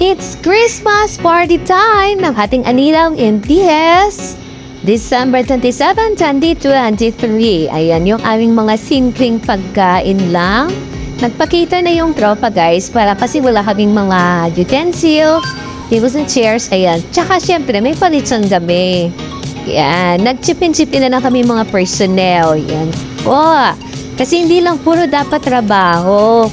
It's Christmas party time ng ating Anilaw NTS. December 27, 2023. Ayan yung aming mga simpleng pagkain lang. Nagpakita na yung tropa guys para kasi wala kaming mga utensil, tables and chairs. Ayan. Tsaka syempre may palitson kami. Yan. Nagchipin-chipin na lang kami mga personnel. Yan. Kasi hindi lang puro dapat trabaho.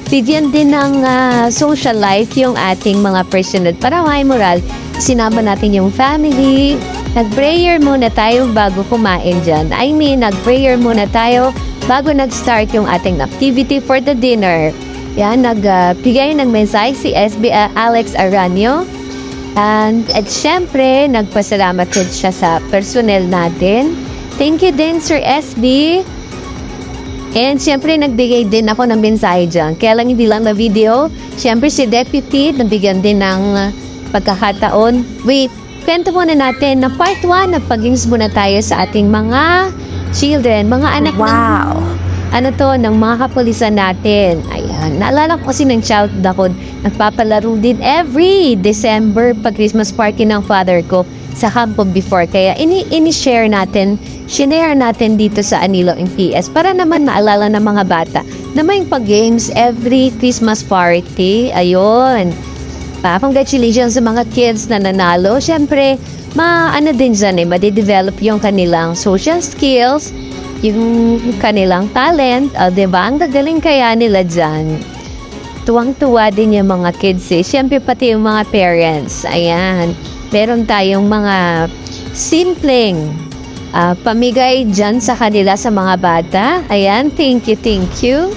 Bigyan din ng social life yung ating mga personnel para may moral. Sinama natin yung family. Nag-prayer muna tayo bago kumain dyan. Nag-prayer muna tayo bago nag-start yung ating activity for the dinner. Yan, nagbigay ng mensahe si SB Alex Aranio. At syempre, nagpasalamat din siya sa personnel natin. Thank you din, Sir SB. And syempre, nagbigay din ako ng mensahe dyan. Kaya lang hindi lang na video. Syempre, si Deputy, nabigyan din ng pagkakataon. Wait, kwento muna natin na part 1, nagpag-games muna tayo sa ating mga children, mga anak ng mga kapulisan natin. Ayan, naalala ko kasi ng child ako, nagpapalaro din every December pag Christmas party ng father ko sa kampo before. Kaya ini-share natin, shinare natin dito sa Anilo NTS para naman maalala ng mga bata na may pag-games every Christmas party. Ayun. Congratulations sa mga kids na nanalo. Siyempre, din dyan madidevelop yung kanilang social skills, yung kanilang talent. Diba? Ang gagaling kaya nila dyan. Tuwang-tuwa din yung mga kids Siyempre, pati yung mga parents. Ayan. Meron tayong mga simpleng pamigay dyan sa kanila sa mga bata. Ayan. Thank you.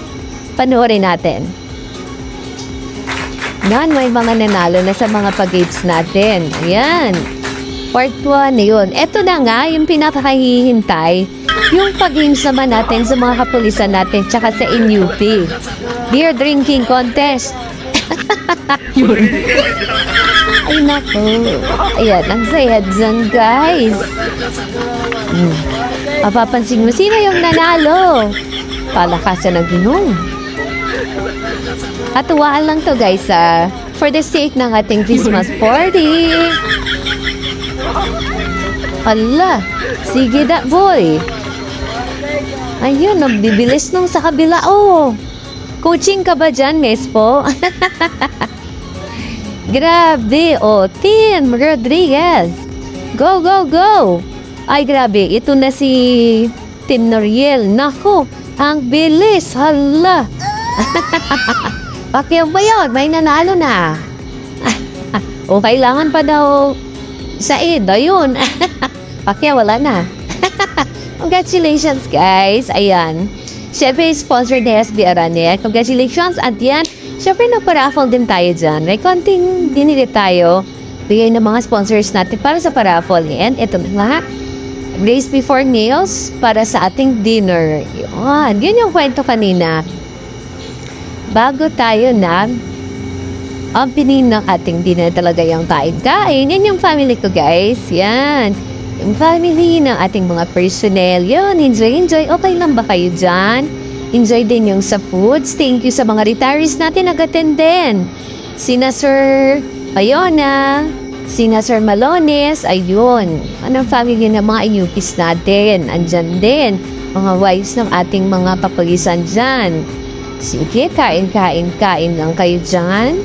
Panoorin natin. May mga nanalo na sa mga pag-games natin. Ayan. Part 1 na yun. Ito na nga, yung pinakahihintay. Yung pag-games naman natin sa mga kapulisan natin tsaka sa NUP. Beer drinking contest. Ay, nako. Ayan, ang saya dyan, guys. Mapapansin mo, sino yung nanalo? Palakasan ng ginong. Katuwaan lang to guys for the sake ng ating Christmas party. Hala, sige da boy. Ayun, nagbibilis nung sa kabila. Coaching ka ba dyan guys po? Grabe, Tim Rodriguez. Go. Ay grabe, ito na si Tim Noriel. Nako, ang bilis. Hala. Bakit ba yun? May nanalo na. Kailangan pa daw Said. Ayun. Bakit wala na. Congratulations guys. Ayan. Siyempre, sponsored ni SB Arane. Congratulations. At yan, siyempre nagpa-raffle din tayo dyan. May konting dinili tayo. Bigay ng mga sponsors natin para sa pa-raffle. And ito na nga. Race before meals para sa ating dinner. Yun yung kwento kanina. Bago tayo opening ng ating dinner talaga yung kain-kain. Yan yung family ko guys. Yan. Yung family ng ating mga personnel. Yun, enjoy. Okay lang ba kayo dyan? Enjoy din yung sa foods. Thank you sa mga retirees natin nag-attend din. Sina Sir Bayona, sina Sir Malones, ayun. Anong family ng mga inyupis natin? Andyan din. Mga wives ng ating mga kapulisan dyan. Sige, kain lang kayo dyan.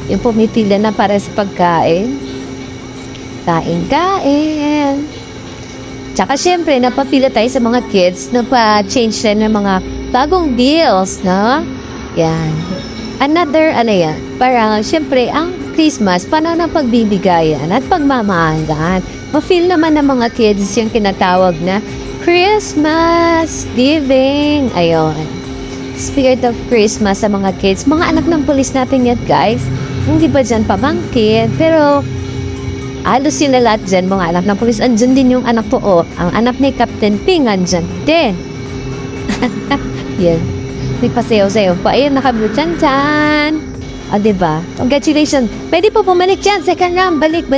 Yung pumipila na para sa pagkain. Kain. Tsaka syempre, napapila tayo sa mga kids na pa-change na ng mga bagong deals, no? Yan. Another, parang syempre, ang Christmas, paano ng pagbibigayan at pagmamahalan. Ma-feel naman ng mga kids yung kinatawag na Christmas giving. Ayun. Spirit of Christmas sa mga kids. Mga anak ng pulis natin yan, guys. Hindi ba dyan pamangkin? Pero, halos sila lahat dyan, mga anak ng pulis. Andyan din yung anak ko, Ang anak ni Captain Ping, andyan din. Yan. May pasayaw-sayaw pa. Ayun, nakabutan-tan. Diba? Congratulations. Pwede po bumalik dyan. Second round. Balik.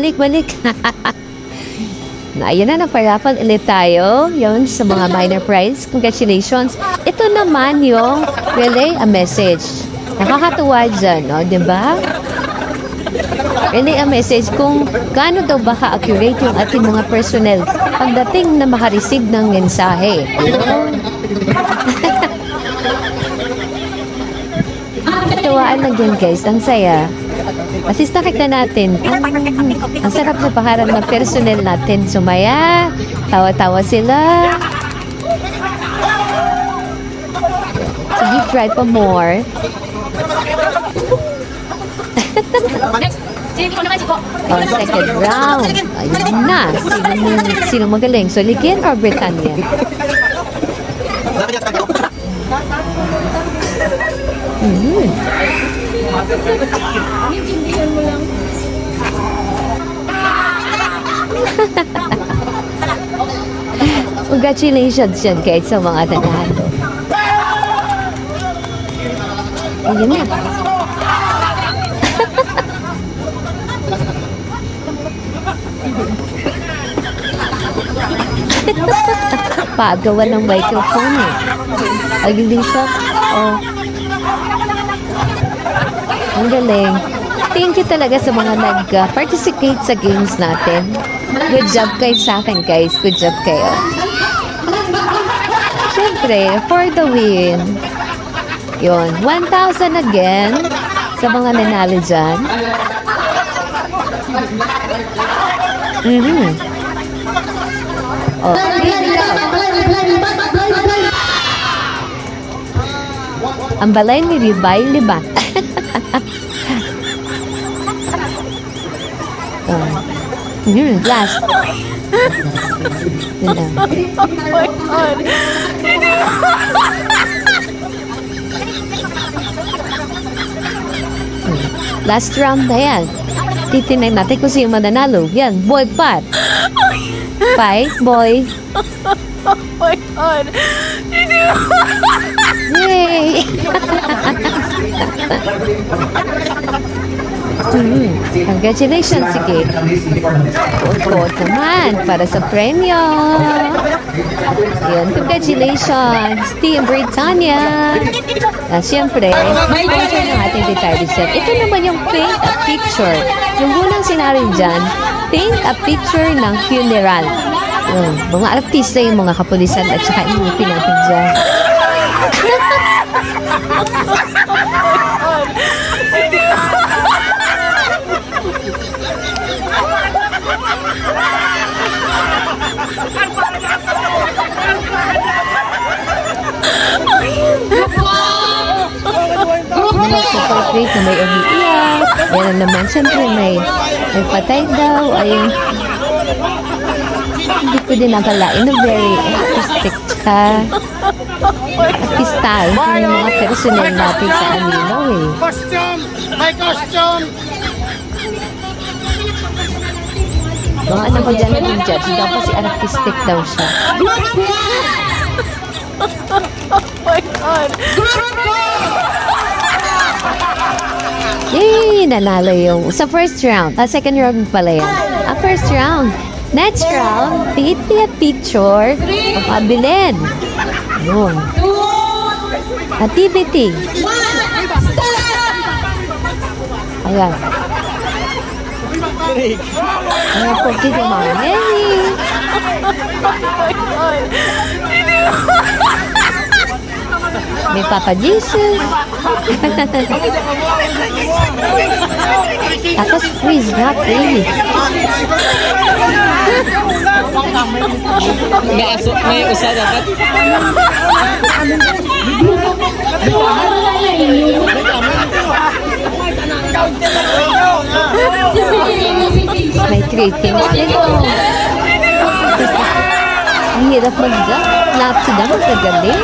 Ayan na, nagpa-raffle ulit tayo. Yun, sa mga minor prize. Congratulations. Ito naman yung relay a message. Nakakatuwa dyan, no? Diba? Really a message kung gaano daw ba ka-accurate yung ating mga personnel pagdating na makareceive ng mensahe. Katuwaan lang yan, guys. Ang saya. Kasi nakita natin, ang sarap sa paharap ng personnel natin. Sumaya, tawa-tawa sila. Sige, try pa more. Oh, second round. Ayun na. Sino magaling? Solikin or Britannia? Congratulations yan guys sa mga nanalo. Ayun na. Pagawa ng microphone eh. Agaling siya. Oh. Ang galing. Thank you talaga sa mga nag-participate sa games natin. Good job kayo sa akin guys. Good job kayo. Siyempre, for the win. Yun. 1,000 again sa mga nanalo dyan. Oh, ang balay ni Ribay Libat. Last. Last round na yan. Titinay natin kung sino mananalo. Yan, boy pat. Fight, boy. Oh my God. Yay! Congratulations, sige. Quote naman para sa premyo. Yun, congratulations, Team Britannia. Siyempre, answer ng ating retired set. Ito naman yung paint a picture. Yung unang scenario dyan, paint a picture ng funeral. Mga artista yung mga kapulisan at saka inipin natin dyan. Super great na may umiiyak. Yan naman, siyempre may patay daw. Ayun. Hindi ko din nakalain na very artistic ka. Artistal yung mga personal natin sa Anino eh. Costume! May costume! Mga ano ko dyan yung judge, daw kasi artistic daw siya. Oh my God. Yay! Nanalo yung sa first round. Second round pala yan. First round. Next round, take a picture of Abilin. Yun. Activity. Ayan. Ayan po, sige mga Nelly. May Papa Jesus. Tapos quiz na, please. May usa dapat. May 3 things dito. Ang hirap mag-jump. Lahat sila magagaling.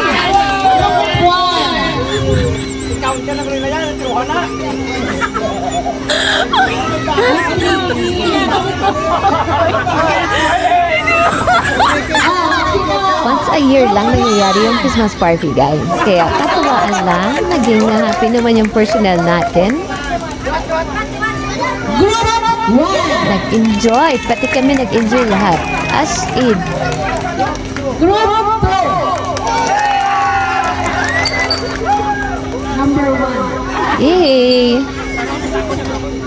Once a year lang nangyayari yung Christmas party, guys. Kaya katuwaan lang. Naging happy naman yung personnel natin. Nag-enjoy. Pati kami nag-enjoy lahat. As in. Number 1. Yay!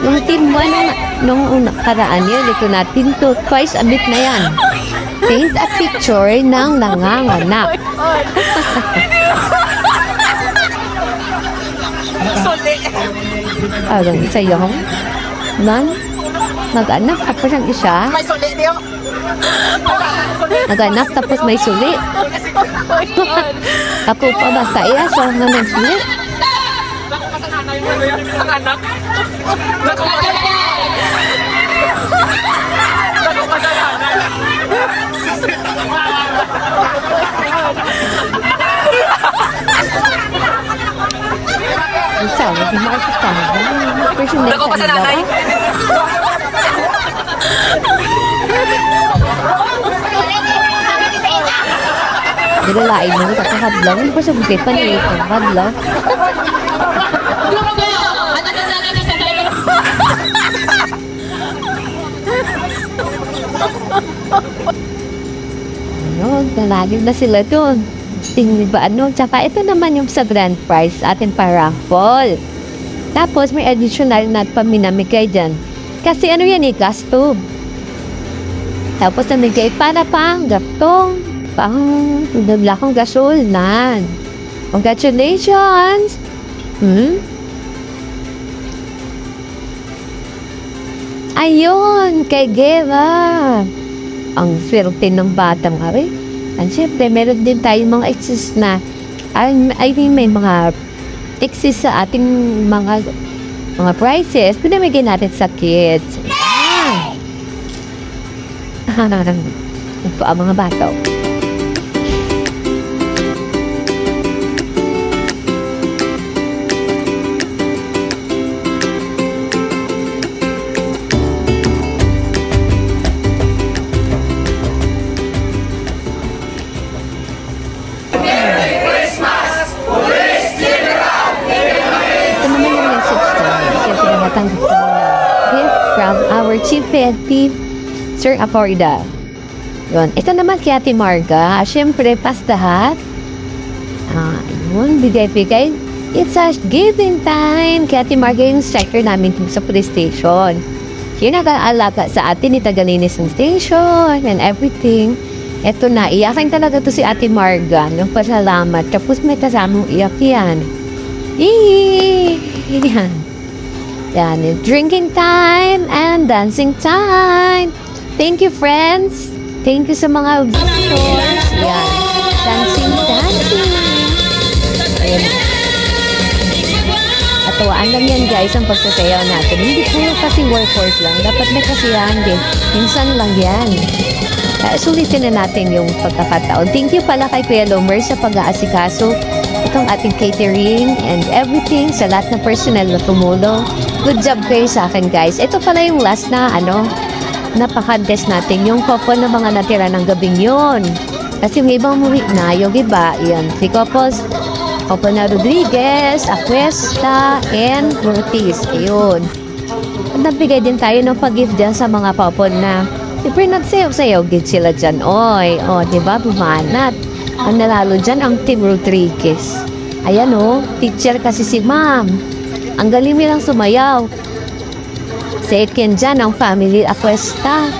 Yung team 1 nung una karaan yun, ito natin to twice a bit na yan. Paint a picture ng nanganganak. Parang sa'yo, man, nag-anak tapos ang isa. Nag-anak tapos may suli. Ako pa ba saya sa mga nagsuli? Ang anak. Isa, hindi mo ako tawag. Personal Nako pa sa nanay. Nilalain mo, kakakadlaw. Hindi pa sa bukit pa niya ito. Kadlaw. Ano, nalagin na sila doon. Tingnan ba ano? Tsaka ito naman yung sa grand prize atin para raffle. Tapos may additional na paminamigay dyan. Kasi ano yan eh, gas tube. Tapos namigay para pang gatong, pang naglakong gasolnan. Congratulations! Ayun, kay Geva. Ang swerte ng batang ari. And syempre, meron din tayong mga excess na, I mean, may mga excess sa ating mga prices. Pinamigay natin sa kids. Ito ang mga bata. From our Chief Petty, Sir Aporda. Yun. Ito naman kay Ate Marga. Siyempre, pastahat. Yun, bigay-bigay. It's a giving time. Kay Ate Marga yung striker namin sa police station. Yung nag-aalaga sa atin, itagalinis ng station and everything. Ito na, iyakin talaga to si Ate Marga. Nung pasalamat. Tapos may kasamang iyak yan. Yan. Yan, drinking time and dancing time. Thank you, friends. Thank you sa mga visitors. Yan, dancing. Ayan. Atawaan lang yan, guys, ang pagsasayaw natin. Hindi po kasi work lang. Dapat may kasiyahan din. Minsan lang yan. Sulitin na natin yung pagkakataon. Thank you pala kay Kuya Lomer sa pag-aasikaso. Itong ating catering and everything sa lahat ng personnel na tumulong. Good job kayo sa akin, guys. Ito pala yung last na, napaka-test natin. Yung couple na mga natira ng gabing yun. Kasi yung ibang umuwi na, yung iba, yan. Si couple na Rodriguez, Acuesta, and Ortiz. Ayun. At nabigay din tayo ng pag-gift dyan sa mga couple na siyempre nagsayaw-sayaw gid sila dyan. Oy, diba? Bumanat. Ang nalalo dyan, ang Team Rodriguez. Ayan teacher kasi si ma'am. Ang galing nilang sumayaw. Second dyan, ang family Acuesta.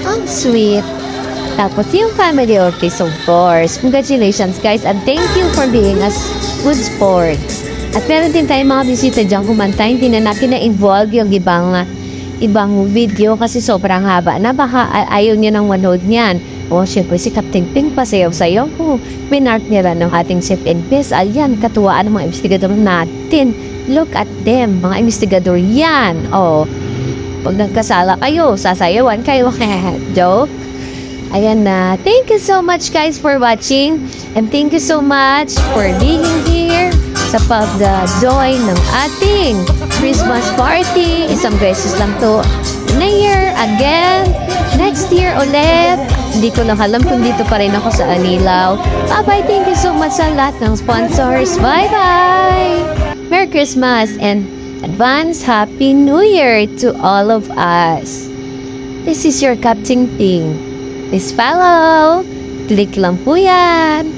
Ang sweet. Tapos yung family Ortiz, of course. Congratulations, guys. And thank you for being a good sport. At meron din tayong mga bisita dyan kumanta. Hindi na natin na-involve yung ibang video kasi sobrang haba na. Baka ayaw niya ng manood niyan. Siyempre si Captain Pink pasayaw-sayaw po. Pinart nila ng ating chef and best. Ayan, katuwaan ng mga investigador natin. Look at them, mga investigador yan. Pag nagkasala kayo, sasayawan kayo. Joke. Ayan na. Thank you so much, guys, for watching. And thank you so much for being here sa pag-join ng ating Christmas party. Isang beses lang to na year again. Next year ulit. Hindi ko lang alam kung dito pa rin ako sa Anilaw. Bye-bye. Thank you so much sa lahat ng sponsors. Bye-bye. Merry Christmas and advance Happy New Year to all of us. This is your Captain Ping. Please follow. Click lang po yan.